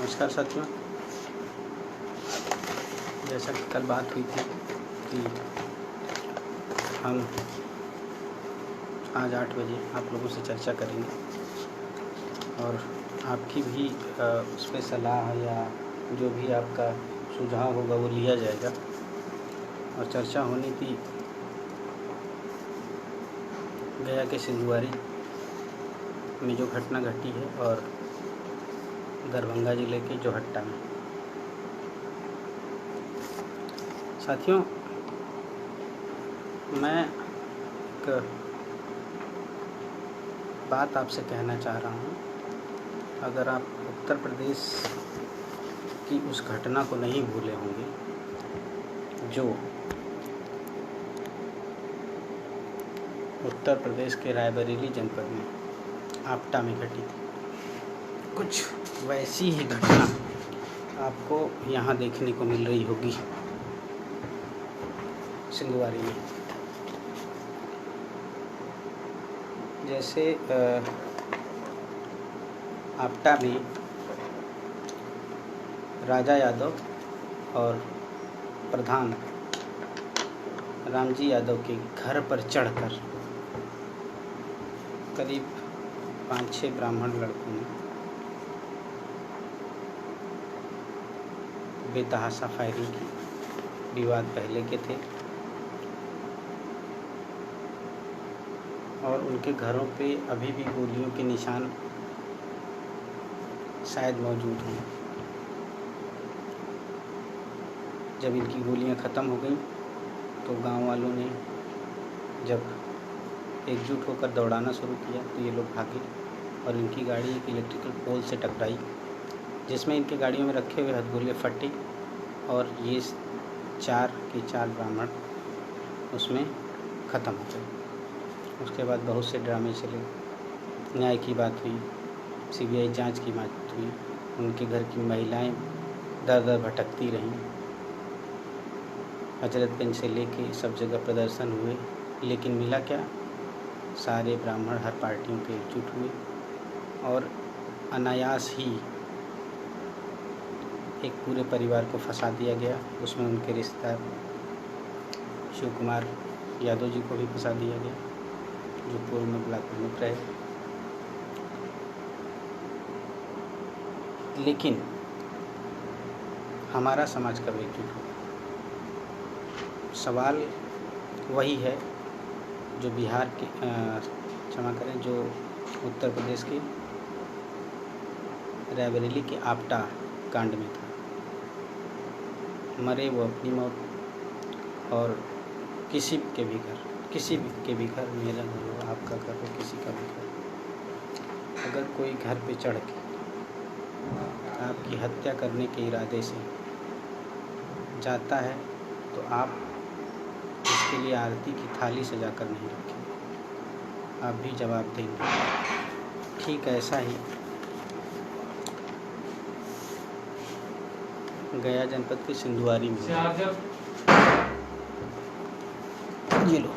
नमस्कार साथियों, जैसा कि कल बात हुई थी कि हम आज 8 बजे आप लोगों से चर्चा करेंगे और आपकी भी उस पर सलाह या जो भी आपका सुझाव होगा वो लिया जाएगा। और चर्चा होनी थी गया के सिंधुवारी में जो घटना घटी है और दरभंगा ज़िले के जोहट्टा में। साथियों, मैं एक बात आपसे कहना चाह रहा हूँ। अगर आप उत्तर प्रदेश की उस घटना को नहीं भूले होंगे जो उत्तर प्रदेश के रायबरेली जनपद में आपटा में घटी थी, कुछ वैसी ही घटना आपको यहाँ देखने को मिल रही होगी सिंधुवारी में। जैसे आपटा में राजा यादव और प्रधान रामजी यादव के घर पर चढ़कर करीब 5-6 ब्राह्मण लड़कों ने बेतहाशा फायरिंग की। विवाद पहले के थे और उनके घरों पे अभी भी गोलियों के निशान शायद मौजूद हैं। जब इनकी गोलियां ख़त्म हो गई तो गांव वालों ने जब एकजुट होकर दौड़ाना शुरू किया तो ये लोग भागे और इनकी गाड़ी एक इलेक्ट्रिकल पोल से टकराई, जिसमें इनके गाड़ियों में रखे हुए हथगोले फटे और ये 4 के 4 ब्राह्मण उसमें ख़त्म हो गए। उसके बाद बहुत से ड्रामे चले, न्याय की बात हुई, सीबीआई जांच की बात हुई, उनके घर की महिलाएं दर दर भटकती रहीं, हजरतगंज से लेके सब जगह प्रदर्शन हुए, लेकिन मिला क्या? सारे ब्राह्मण हर पार्टियों के एकजुट हुए और अनायास ही एक पूरे परिवार को फंसा दिया गया। उसमें उनके रिश्तेदार शिव कुमार यादव जी को भी फंसा दिया गया, जो पूर्व में ब्लॉक प्रमुख रहे। लेकिन हमारा समाज कब एकजुट हुआ? सवाल वही है जो बिहार के क्षमा करें, जो उत्तर प्रदेश के रायबरेली के आपटा कांड में था। मरे वो अपनी मौत, और किसी के भी घर, मेरा घर हो, आपका घर हो, किसी का भी घर, अगर कोई घर पे चढ़ के आपकी हत्या करने के इरादे से जाता है तो आप इसके लिए आरती की थाली सजा कर नहीं रखेंगे, आप भी जवाब देंगे। ठीक ऐसा ही गया जनपद के सिंधुवारी में ये लो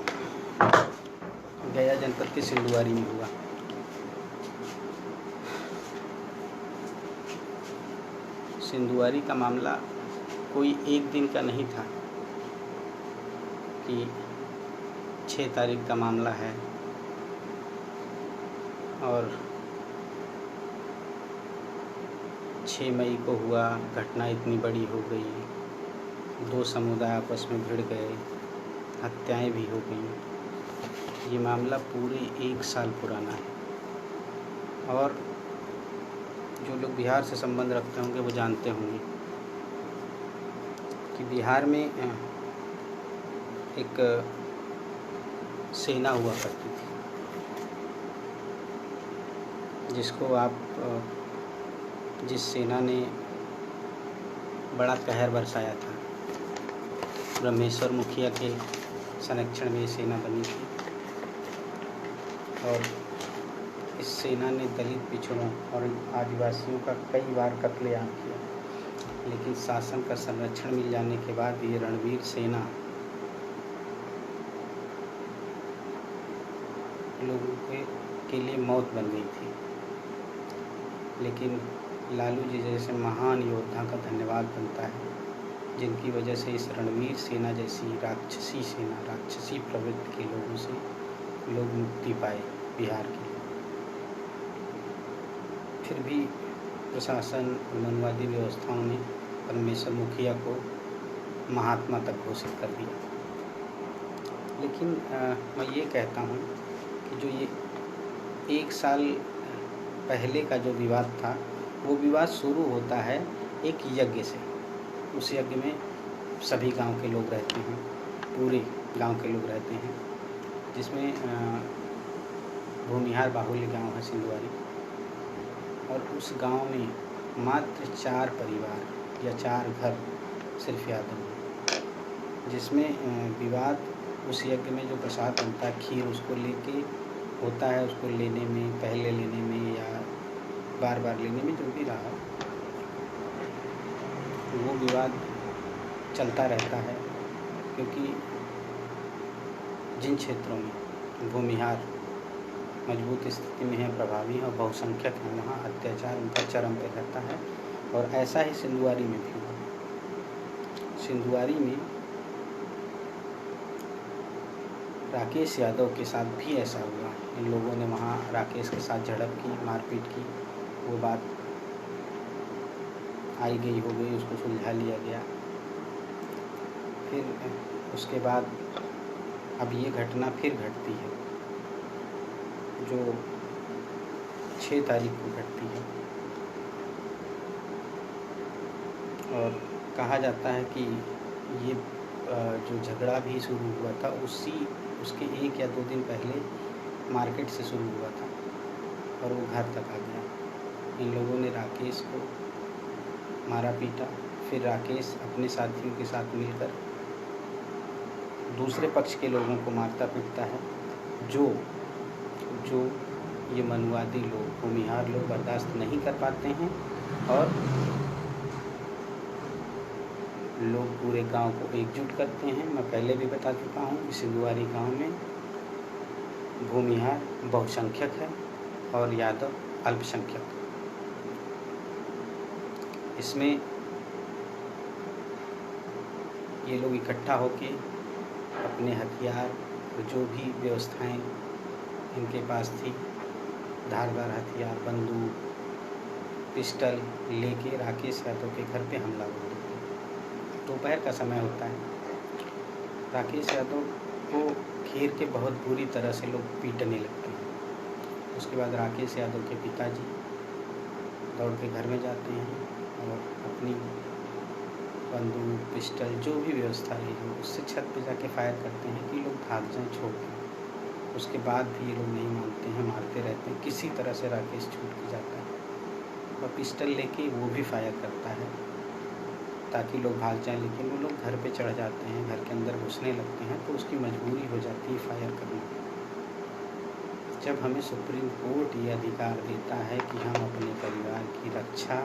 गया जनपद के सिंधुवारी में हुआ। सिंधुवारी का मामला कोई एक दिन का नहीं था कि 6 तारीख का मामला है और 6 मई को हुआ, घटना इतनी बड़ी हो गई, 2 समुदाय आपस में भिड़ गए, हत्याएं भी हो गई। ये मामला पूरे 1 साल पुराना है और जो लोग बिहार से संबंध रखते होंगे वो जानते होंगे कि बिहार में एक सेना हुआ करती थी जिस सेना ने बड़ा कहर बरसाया था। ब्रह्मेश्वर मुखिया के संरक्षण में ये सेना बनी थी और इस सेना ने दलित पिछड़ों और आदिवासियों का कई बार कत्लेआम किया, लेकिन शासन का संरक्षण मिल जाने के बाद ये रणवीर सेना लोगों के लिए मौत बन गई थी। लेकिन लालू जी जैसे महान योद्धा का धन्यवाद बनता है, जिनकी वजह से इस रणवीर सेना जैसी राक्षसी सेना, राक्षसी प्रवृत्ति के लोगों से लोग मुक्ति पाए बिहार के। फिर भी प्रशासन और मनुवादी व्यवस्थाओं ने परमेश्वर मुखिया को महात्मा तक घोषित कर दिया। लेकिन मैं ये कहता हूँ कि जो ये 1 साल पहले का जो विवाद था, वो विवाद शुरू होता है एक यज्ञ से। उस यज्ञ में सभी गांव के लोग रहते हैं, पूरे गांव के लोग रहते हैं, जिसमें भूमिहार बाहुल्य गांव है सिंधुवारी, और उस गांव में मात्र 4 परिवार या 4 घर सिर्फ यादव हैं, जिसमें विवाद उस यज्ञ में जो प्रसाद बनता है, खीर, उसको लेके होता है। उसको लेने में, पहले लेने में या बार बार लेने में, जो भी रहा, वो विवाद चलता रहता है। क्योंकि जिन क्षेत्रों में भूमिहार मजबूत स्थिति में है, प्रभावी है और बहुसंख्यक हैं, वहाँ अत्याचार उनका चरम पे रहता है। और ऐसा ही सिंधुवारी में भी हुआ। सिंधुवारी में राकेश यादव के साथ भी ऐसा हुआ। इन लोगों ने वहाँ राकेश के साथ झड़प की, मारपीट की। वो बात आई गई हो गई, उसको सुलझा लिया गया। फिर उसके बाद अब ये घटना फिर घटती है, जो 6 तारीख को घटती है। और कहा जाता है कि ये जो झगड़ा भी शुरू हुआ था, उसके 1 या 2 दिन पहले मार्केट से शुरू हुआ था और वो घर तक आ गया। इन लोगों ने राकेश को मारा पीटा। फिर राकेश अपने साथियों के साथ मिलकर दूसरे पक्ष के लोगों को मारता पीटता है, जो ये मनुवादी लोग, भूमिहार लोग बर्दाश्त नहीं कर पाते हैं। और लोग पूरे गांव को एकजुट करते हैं। मैं पहले भी बता चुका हूँ कि सिंधुवारी गांव में भूमिहार बहुसंख्यक है और यादव अल्पसंख्यक। इसमें ये लोग इकट्ठा होके अपने हथियार, जो भी व्यवस्थाएं इनके पास थी, धारदार हथियार, बंदूक, पिस्टल लेके राकेश यादव के घर पे हमला कर देते। दोपहर का समय होता है। राकेश यादव को घेर के बहुत बुरी तरह से लोग पीटने लगते हैं। उसके बाद राकेश यादव के पिताजी दौड़ के घर में जाते हैं और अपनी बंदूक, पिस्टल, जो भी व्यवस्था रही हो, उससे छत पे जाके फायर करते हैं कि लोग भाग जाएं छोड़ के। उसके बाद भी ये लोग नहीं मानते हैं, मारते रहते हैं। किसी तरह से राकेश छूट के जाता है और पिस्टल लेके वो भी फायर करता है ताकि लोग भाग जाएं। लेकिन वो लोग घर पे चढ़ जाते हैं, घर के अंदर घुसने लगते हैं, तो उसकी मजबूरी हो जाती है फायर करने की। जब हमें सुप्रीम कोर्ट ये अधिकार देता है कि हम अपने परिवार की रक्षा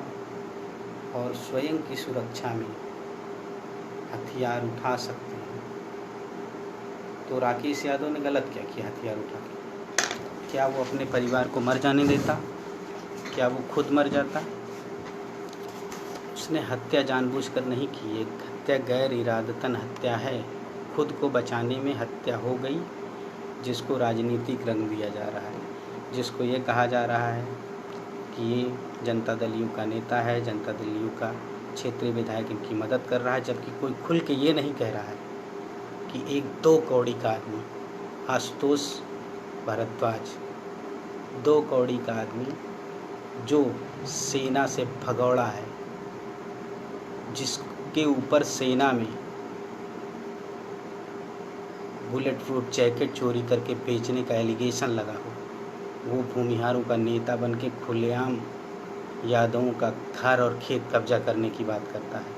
और स्वयं की सुरक्षा में हथियार उठा सकते हैं, तो राकेश यादव ने गलत क्या किया हथियार उठा के? क्या वो अपने परिवार को मर जाने देता? क्या वो खुद मर जाता? उसने हत्या जानबूझकर नहीं की। एक हत्या गैर इरादतन हत्या है। खुद को बचाने में हत्या हो गई, जिसको राजनीतिक रंग दिया जा रहा है, जिसको ये कहा जा रहा है कि ये जनता दल यू का नेता है, जनता दल यू का क्षेत्रीय विधायक इनकी मदद कर रहा है। जबकि कोई खुल के ये नहीं कह रहा है कि एक 2 कौड़ी का आदमी, आशुतोष भारद्वाज, 2 कौड़ी का आदमी जो सेना से भगौड़ा है, जिसके ऊपर सेना में बुलेट प्रूफ जैकेट चोरी करके बेचने का एलिगेशन लगा हो, वो भूमिहारों का नेता बन के खुलेआम यादवों का घर और खेत कब्जा करने की बात करता है।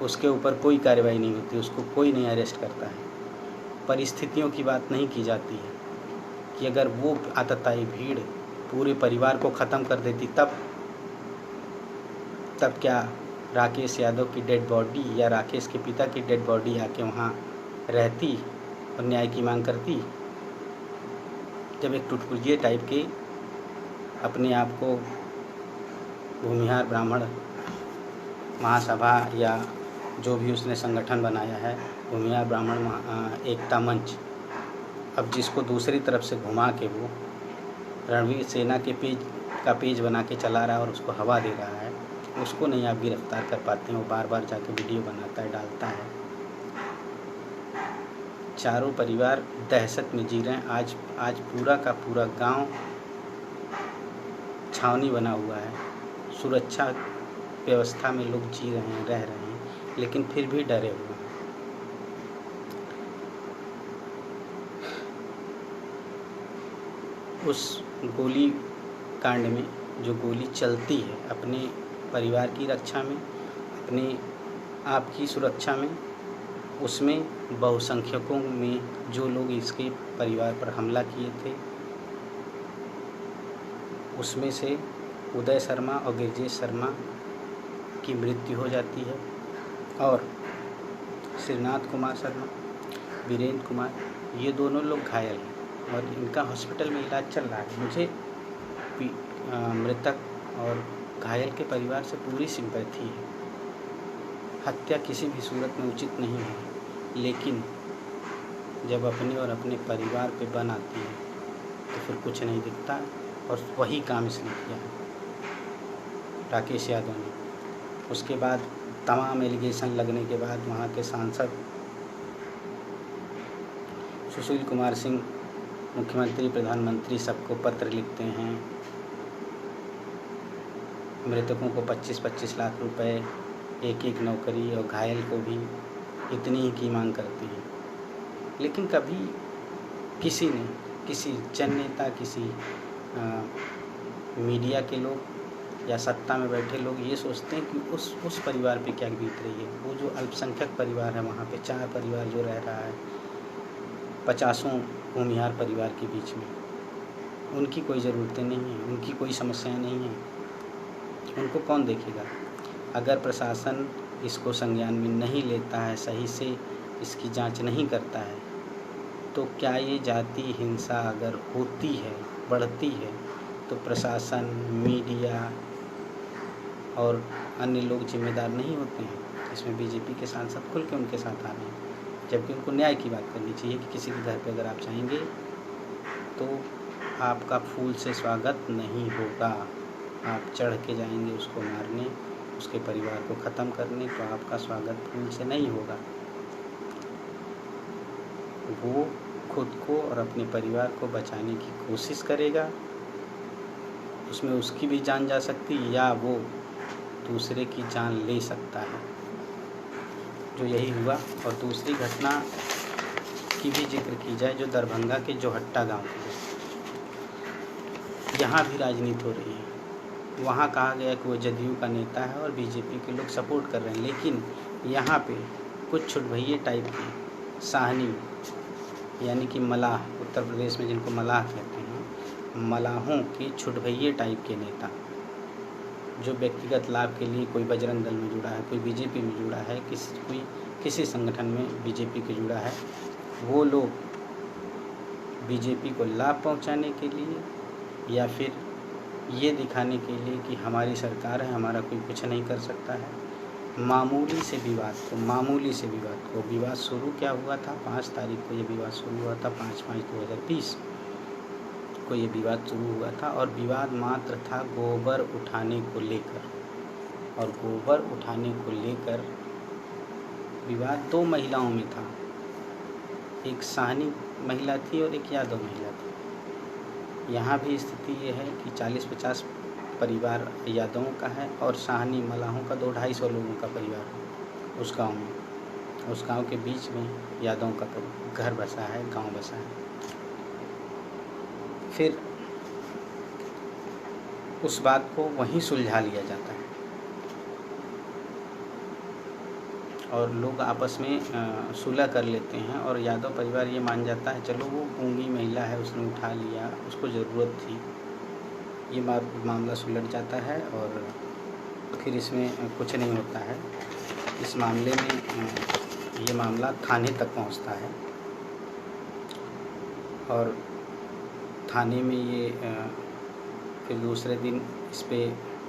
उसके ऊपर कोई कार्रवाई नहीं होती, उसको कोई नहीं अरेस्ट करता है। परिस्थितियों की बात नहीं की जाती है कि अगर वो आतताई भीड़ पूरे परिवार को ख़त्म कर देती, तब क्या राकेश यादव की डेड बॉडी या राकेश के पिता की डेड बॉडी आके वहाँ रहती और न्याय की मांग करती? जब एक टुटपुर्जिये टाइप के अपने आप को भूमिहार ब्राह्मण महासभा या जो भी उसने संगठन बनाया है, भूमिहार ब्राह्मण एकता मंच, अब जिसको दूसरी तरफ से घुमा के वो रणवीर सेना के पेज बना के चला रहा है और उसको हवा दे रहा है, उसको नहीं आप गिरफ्तार कर पाते हैं। वो बार बार जाके वीडियो बनाता है, डालता है। चारों परिवार दहशत में जी रहे हैं। आज पूरा का पूरा गांव छावनी बना हुआ है, सुरक्षा व्यवस्था में लोग जी रहे हैं, रह रहे हैं, लेकिन फिर भी डरे हुए हैं। उस गोली कांड में जो गोली चलती है अपने परिवार की रक्षा में, अपने आप की सुरक्षा में, उसमें बहुसंख्यकों में जो लोग इसके परिवार पर हमला किए थे, उसमें से उदय शर्मा और गिरजेश शर्मा की मृत्यु हो जाती है और श्रीनाथ कुमार शर्मा, वीरेंद्र कुमार, ये दोनों लोग घायल हैं और इनका हॉस्पिटल में इलाज चल रहा है। मुझे मृतक और घायल के परिवार से पूरी सिंपैथी है। हत्या किसी भी सूरत में उचित नहीं है, लेकिन जब अपने और अपने परिवार पे बन आती है तो फिर कुछ नहीं दिखता, और वही काम इसने किया है राकेश यादव ने। उसके बाद तमाम एलिगेशन लगने के बाद वहाँ के सांसद सुशील कुमार सिंह मुख्यमंत्री, प्रधानमंत्री सबको पत्र लिखते हैं, मृतकों को 25-25 लाख रुपए, एक नौकरी, और घायल को भी इतनी ही की मांग करते हैं। लेकिन कभी किसी ने, किसी जन नेता, किसी मीडिया के लोग या सत्ता में बैठे लोग ये सोचते हैं कि उस परिवार पे क्या बीत रही है। वो जो अल्पसंख्यक परिवार है, वहाँ पे 4 परिवार जो रह रहा है 50 भूमिहार परिवार के बीच में, उनकी कोई ज़रूरतें नहीं हैं, उनकी कोई समस्याएं नहीं हैं, उनको कौन देखेगा। अगर प्रशासन इसको संज्ञान में नहीं लेता है, सही से इसकी जांच नहीं करता है, तो क्या ये जाति हिंसा अगर होती है, बढ़ती है, तो प्रशासन, मीडिया और अन्य लोग जिम्मेदार नहीं होते हैं। इसमें बीजेपी के सांसद खुल के उनके साथ आ रहे हैं, जबकि उनको न्याय की बात करनी चाहिए कि किसी के घर पे अगर आप जाएंगे तो आपका फूल से स्वागत नहीं होगा। आप चढ़ के जाएंगे उसको मारने, उसके परिवार को ख़त्म करने, तो आपका स्वागत फूल से नहीं होगा। वो खुद को और अपने परिवार को बचाने की कोशिश करेगा, उसमें उसकी भी जान जा सकती है या वो दूसरे की जान ले सकता है, जो यही हुआ। और दूसरी घटना की भी जिक्र की जाए, जो दरभंगा के जोहट्टा गांव की, यहाँ भी राजनीति हो रही है। वहाँ कहा गया कि वो जदयू का नेता है और बीजेपी के लोग सपोर्ट कर रहे हैं, लेकिन यहाँ पे कुछ छुटभइये टाइप के साहनी, यानी कि मलाह, उत्तर प्रदेश में जिनको मलाह कहते हैं, मलाहों के छुटभइये टाइप के नेता, जो व्यक्तिगत लाभ के लिए कोई बजरंग दल में जुड़ा है, कोई बीजेपी में जुड़ा है, किसी संगठन में बीजेपी के जुड़ा है, वो लोग बीजेपी को लाभ पहुंचाने के लिए या फिर ये दिखाने के लिए कि हमारी सरकार है, हमारा कोई कुछ नहीं कर सकता है, मामूली से विवाद को विवाद शुरू क्या हुआ था, 5 तारीख को ये विवाद शुरू हुआ था, 5/5/2020 को ये विवाद शुरू हुआ था। और विवाद मात्र था गोबर उठाने को लेकर, और गोबर उठाने को लेकर विवाद 2 महिलाओं में था, एक साहनी महिला थी और एक यादव महिला थी। यहाँ भी स्थिति ये है कि 40-50 परिवार यादवों का है और साहनी मलाहों का 200-250 लोगों का परिवार है उस गांव में। उस गांव के बीच में यादवों का घर बसा है, गांव बसा है। फिर उस बात को वहीं सुलझा लिया जाता है और लोग आपस में सुलह कर लेते हैं, और यादव परिवार ये मान जाता है चलो वो गूंगी महिला है, उसने उठा लिया, उसको ज़रूरत थी, ये मामला सुलझ जाता है और फिर इसमें कुछ नहीं होता है। इस मामले में ये मामला थाने तक पहुंचता है और थाने में ये फिर दूसरे दिन इस पे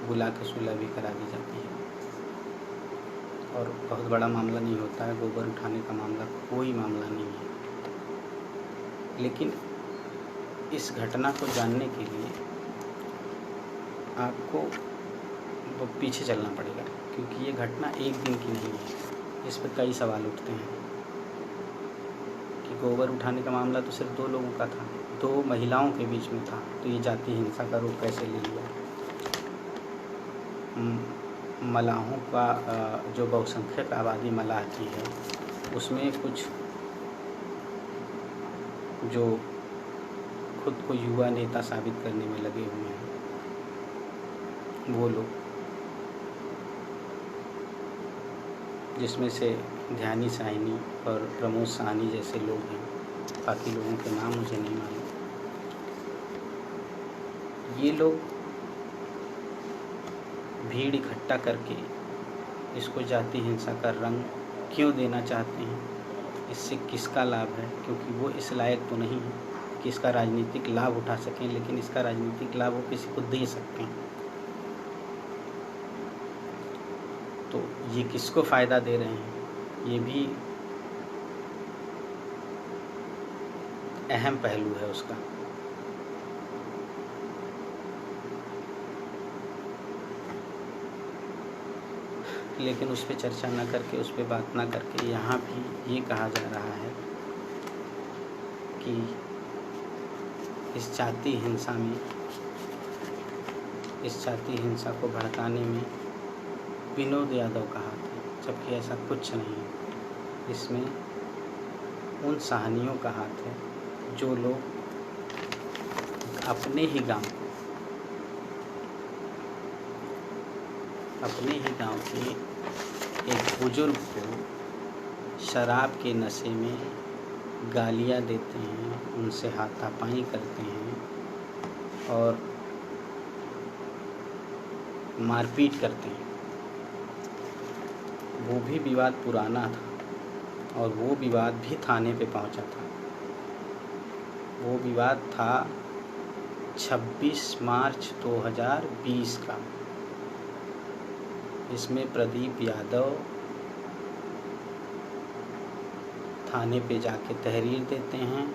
बुला के सुलह भी करा दी जाती है। और बहुत बड़ा मामला नहीं होता है, गोबर उठाने का मामला कोई मामला नहीं है। लेकिन इस घटना को जानने के लिए आपको पीछे चलना पड़ेगा, क्योंकि ये घटना एक दिन की नहीं है। इस पर कई सवाल उठते हैं कि गोबर उठाने का मामला तो सिर्फ 2 लोगों का था, 2 महिलाओं के बीच में था, तो ये जाति हिंसा का रूप कैसे ले लिया। मलाहों का जो बहुसंख्यक आबादी मलाह की है, उसमें कुछ जो खुद को युवा नेता साबित करने में लगे हुए हैं, वो लोग, जिसमें से ध्यानी साहनी और प्रमोद साहनी जैसे लोग हैं, बाकी लोगों के नाम मुझे नहीं मालूम। ये लोग भीड़ इकट्ठा करके इसको जाति हिंसा का रंग क्यों देना चाहते हैं, इससे किसका लाभ है, क्योंकि वो इस लायक तो नहीं है कि इसका राजनीतिक लाभ उठा सकें, लेकिन इसका राजनीतिक लाभ वो किसी को दे सकते हैं। तो ये किसको फ़ायदा दे रहे हैं, ये भी अहम पहलू है उसका। लेकिन उस पर चर्चा ना करके, उस पर बात ना करके, यहाँ भी ये कहा जा रहा है कि इस जाति हिंसा को भड़काने में विनोद यादव का हाथ है, जबकि ऐसा कुछ नहीं है। इसमें उन साहनियों का हाथ है जो लोग अपने ही गांव के एक बुजुर्ग को शराब के नशे में गालियां देते हैं, उनसे हाथापाई करते हैं और मारपीट करते हैं। वो भी विवाद पुराना था और वो विवाद भी थाने पे पहुंचा था। वो विवाद था 26 मार्च 2020 का। इसमें प्रदीप यादव थाने पे जाके तहरीर देते हैं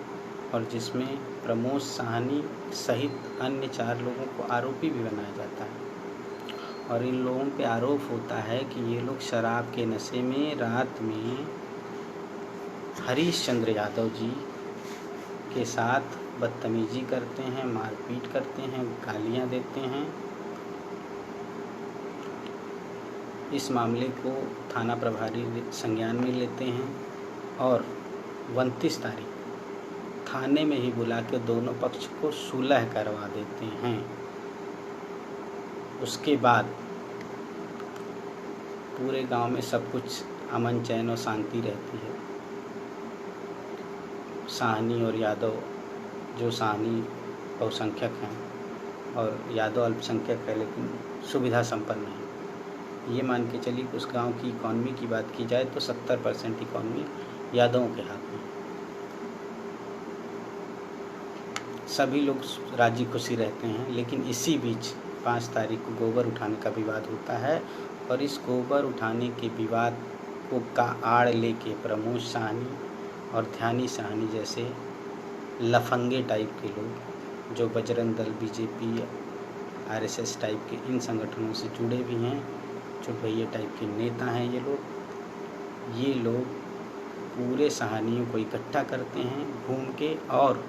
और जिसमें प्रमोद साहनी सहित अन्य 4 लोगों को आरोपी भी बनाया जाता है। और इन लोगों पे आरोप होता है कि ये लोग शराब के नशे में रात में हरीश चंद्र यादव जी के साथ बदतमीजी करते हैं, मारपीट करते हैं, गालियां देते हैं। इस मामले को थाना प्रभारी संज्ञान में लेते हैं और 29 तारीख थाने में ही बुला के दोनों पक्ष को सुलह करवा देते हैं। उसके बाद पूरे गांव में सब कुछ अमन चैन और शांति रहती है। साहनी और यादव, जो साहनी बहुसंख्यक हैं और यादव अल्पसंख्यक है लेकिन सुविधा संपन्न है, ये मान के चलिए कि उस गांव की इकॉनमी की बात की जाए तो 70% इकॉनमी यादवों के हाथ में। सभी लोग राजी खुशी रहते हैं। लेकिन इसी बीच 5 तारीख को गोबर उठाने का विवाद होता है और इस गोबर उठाने के विवाद को का आड़ लेके प्रमोद साहनी और ध्यानी साहनी जैसे लफंगे टाइप के लोग, जो Bajrang Dal, BJP, RSS type के इन संगठनों से जुड़े भी हैं, चुटभैया टाइप के नेता हैं, ये लोग पूरे साहनियों को इकट्ठा करते हैं घूम के और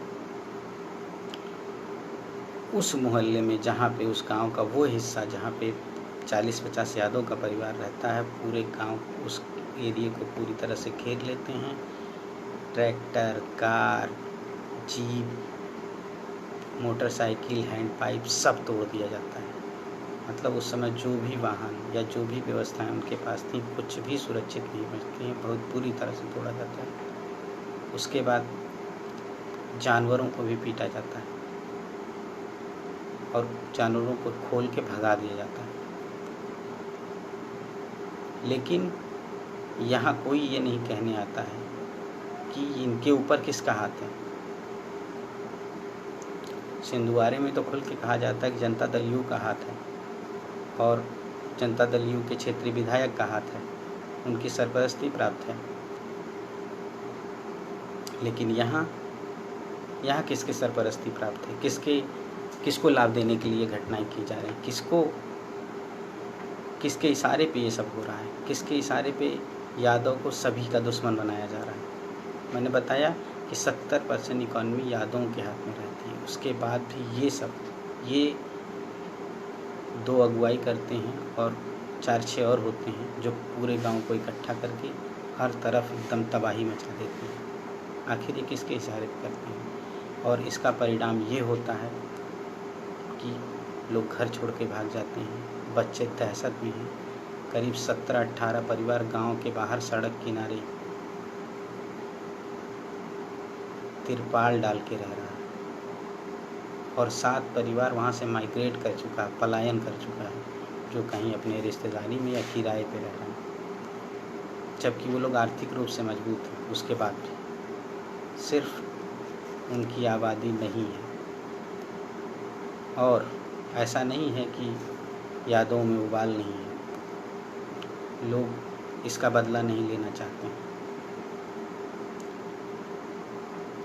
उस मोहल्ले में जहाँ पे उस गांव का वो हिस्सा जहाँ पे 40-50 यादव का परिवार रहता है, पूरे गांव उस एरिया को पूरी तरह से घेर लेते हैं। Tractor, car, jeep, motorcycle, hand pipe सब तोड़ दिया जाता है। मतलब उस समय जो भी वाहन या जो भी व्यवस्थाएं उनके पास थी, कुछ भी सुरक्षित नहीं बचती हैं, बहुत बुरी तरह से तोड़ा जाता है। उसके बाद जानवरों को भी पीटा जाता है और जानवरों को खोल के भगा दिया जाता है। लेकिन यहाँ कोई ये नहीं कहने आता है कि इनके ऊपर किसका हाथ है। सिंधुवारे में तो खुल के कहा जाता है कि जनता दल यू का हाथ है, और जनता दल यू के क्षेत्रीय विधायक का हाथ है, उनकी सरपरस्ती प्राप्त है। लेकिन यहाँ किसकी सरपरस्ती प्राप्त है? किसको लाभ देने के लिए घटनाएं की जा रही हैं? किसके इशारे पे ये सब हो रहा है? किसके इशारे पे यादव को सभी का दुश्मन बनाया जा रहा है? मैंने बताया कि 70% इकॉनमी यादवों के हाथ में रहती है। उसके बाद भी ये 2 अगुवाई करते हैं और 4-6 और होते हैं जो पूरे गांव को इकट्ठा करके हर तरफ एकदम तबाही मचा देते हैं। आखिर ये किसके इशारे पे करते हैं? और इसका परिणाम ये होता है कि लोग घर छोड़ के भाग जाते हैं, बच्चे दहशत में हैं। करीब 17-18 परिवार गांव के बाहर सड़क किनारे तिरपाल डाल के रह रहा है और 7 परिवार वहां से माइग्रेट कर चुका है, पलायन कर चुका है, जो कहीं अपने रिश्तेदारी में या किराए पे रह रहे हैं, जबकि वो लोग आर्थिक रूप से मजबूत हैं। उसके बाद भी सिर्फ उनकी आबादी नहीं है। और ऐसा नहीं है कि यादों में उबाल नहीं है, लोग इसका बदला नहीं लेना चाहते हैं,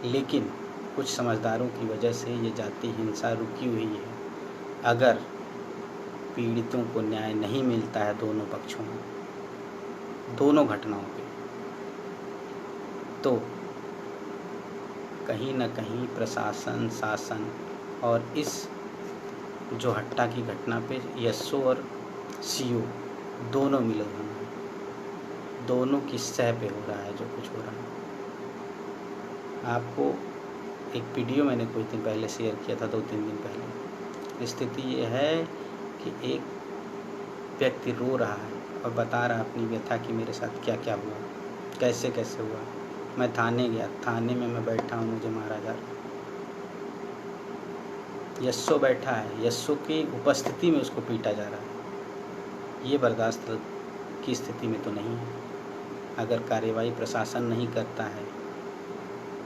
लेकिन कुछ समझदारों की वजह से ये जाति हिंसा रुकी हुई है। अगर पीड़ितों को न्याय नहीं मिलता है दोनों पक्षों में, दोनों घटनाओं पे, तो कहीं न कहीं प्रशासन, शासन और इस जो हट्टा की घटना पे एसओ और सीओ दोनों मिले हुए हैं। दोनों की सह पे हो रहा है जो कुछ हो रहा है। आपको एक वीडियो मैंने कुछ दिन पहले शेयर किया था, 2-3 दिन पहले। स्थिति ये है कि एक व्यक्ति रो रहा है और बता रहा है अपनी व्यथा कि मेरे साथ क्या क्या हुआ, कैसे कैसे हुआ। मैं थाने गया, थाने में मैं बैठा हूँ, मुझे मारा जा रहा है। यस्सो बैठा है, यस्सो की उपस्थिति में उसको पीटा जा रहा है। ये बर्दाश्त की स्थिति में तो नहीं है। अगर कार्रवाई प्रशासन नहीं करता है,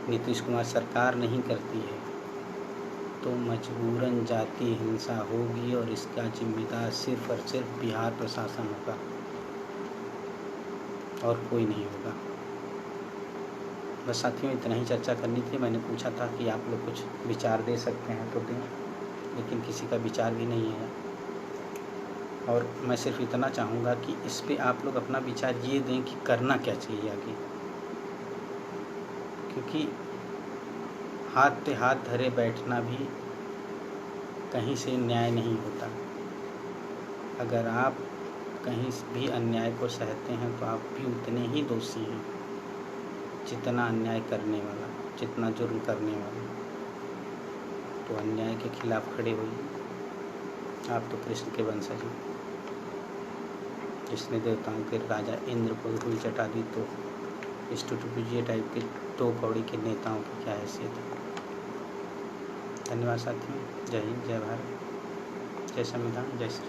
नीतीश कुमार सरकार नहीं करती है, तो मजबूरन जाति हिंसा होगी और इसका जिम्मेदार सिर्फ और सिर्फ बिहार प्रशासन होगा और कोई नहीं होगा। बस साथियों, इतना ही चर्चा करनी थी। मैंने पूछा था कि आप लोग कुछ विचार दे सकते हैं तो दें, लेकिन किसी का विचार भी नहीं है। और मैं सिर्फ इतना चाहूँगा कि इस पे आप लोग अपना विचार ये दें कि करना क्या चाहिए आगे, क्योंकि हाथ पे हाथ धरे बैठना भी कहीं से न्याय नहीं होता। अगर आप कहीं भी अन्याय को सहते हैं तो आप भी उतने ही दोषी हैं जितना अन्याय करने वाला, जितना जुर्म करने वाला। तो अन्याय के खिलाफ खड़े होइए। आप तो कृष्ण के वंशज हैं, जिसने देवताओं के राजा इंद्र को धूल चटा दी, तो इस टुटुपुजिया टाइप के 2 कौड़ी के नेताओं की क्या हैसियत है। धन्यवाद साथियों। जय हिंद, जय भारत, जय संविधान, जय श्री।